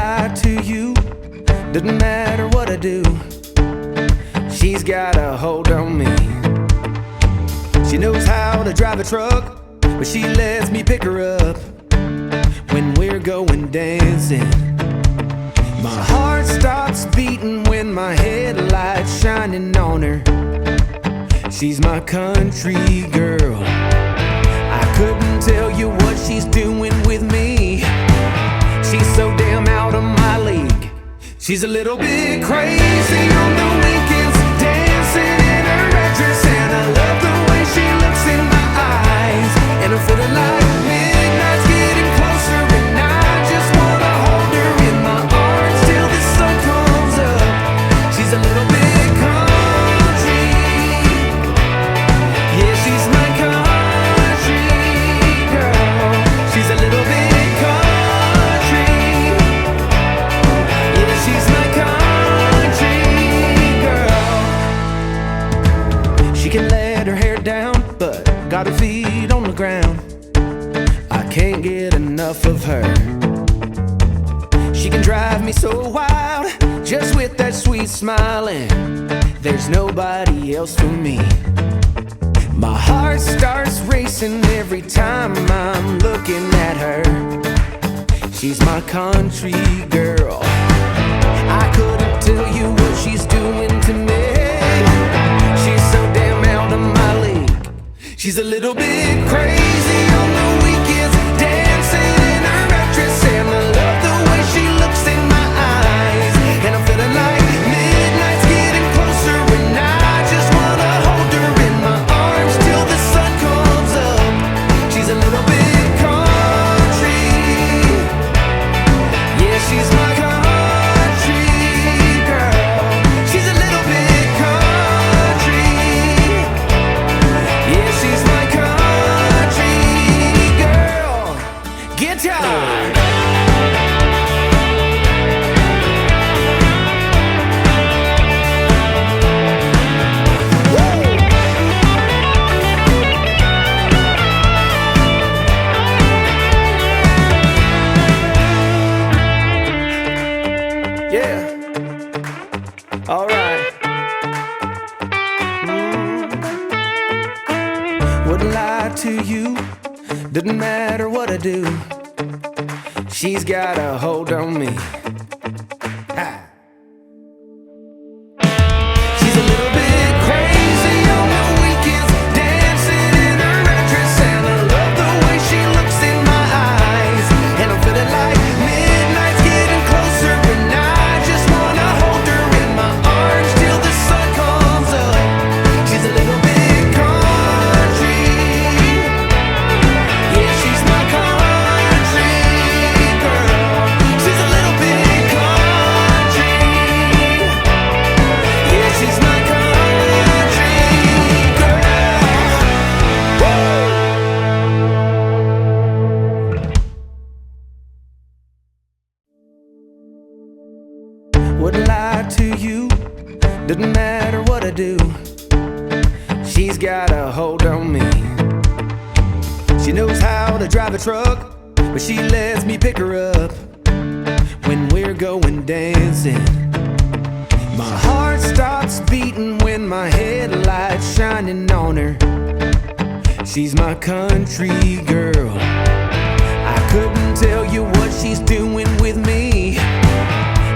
lie to you, doesn't matter what I do. She's got a hold on me. She knows how to drive a truck, but she lets me pick her up when we're going dancing. My heart stops beating when my headlights shining on her. She's my country girl. I couldn't tell you what she's doing with me. She's so damn out of my league. She's a little bit crazy on the weekends, dancing in her red dress, and I love the way she looks in my eyes. And I'm feeling like midnight's getting closer, and I just wanna hold her in my arms till the sun comes up. She's a little bit country, yeah, she's my country girl. She's a little bit country, yeah, she's my country girl. She can let her hair down, but got her feet on the ground. I can't get enough of her. She can drive me so wild, just with that sweet smile, and there's nobody else for me. My heart starts racing every time I'm looking at her. She's my country girl. I couldn't tell you what she's doing to me. She's so damn out of my league. She's a little bit crazy on the weekends, dancing in her red dress, and I love the way she looks in my eyes. And I'm feeling like midnight's getting closer, and I just wanna hold her in my arms till the sun comes up. She's a little bit country, yeah, she's my country girl. She's a little bit country, yeah, she's my country girl. Guitar. Yeah, all right. Wouldn't lie to you, doesn't matter what I do. She's got a hold on me. Ha. She's a little bit crazy on the weekends, dancing in her red dress, and I love the way she looks in my eyes. And I'm feeling like midnight's getting closer, and I just wanna hold her in my arms till the sun comes up. She's a little bit country, yeah, she's my country girl. She's a little bit country, yeah, she's my country girl. Wouldn't lie to you, doesn't matter what I do. She's got a hold on me. She knows how to drive a truck, but she lets me pick her up when we're going dancing. My heart stops beating when my headlights shining on her. She's my country girl. I couldn't tell you what she's doing with me.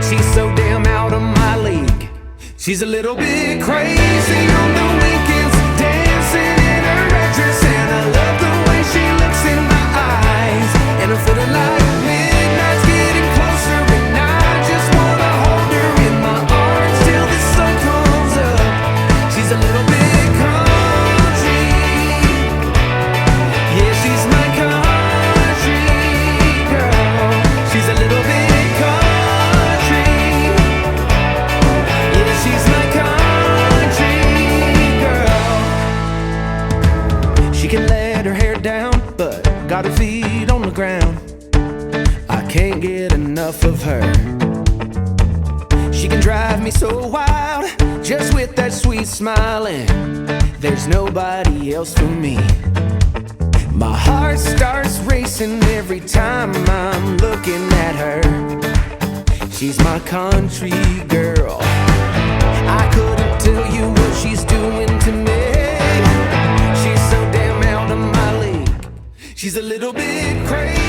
She's so damn out of my league. She's a little bit crazy on the weekends, dancing in her red dress, and I love the way she looks in my eyes. And I'm feeling like midnight's getting closer, and I just wanna hold her in my arms till the sun comes up. She's a little bit country, yeah, she's my country girl. She's a little bit country, yeah, she's my country girl. She can let her hair down, but got her feet on the ground. I can't get enough of her. She can drive me so wild, just with that sweet smile, and there's nobody else for me. My heart starts racing every time I'm looking at her. She's my country girl. I couldn't tell you what she's doing to me. She's so damn out of my league. She's a little bit crazy.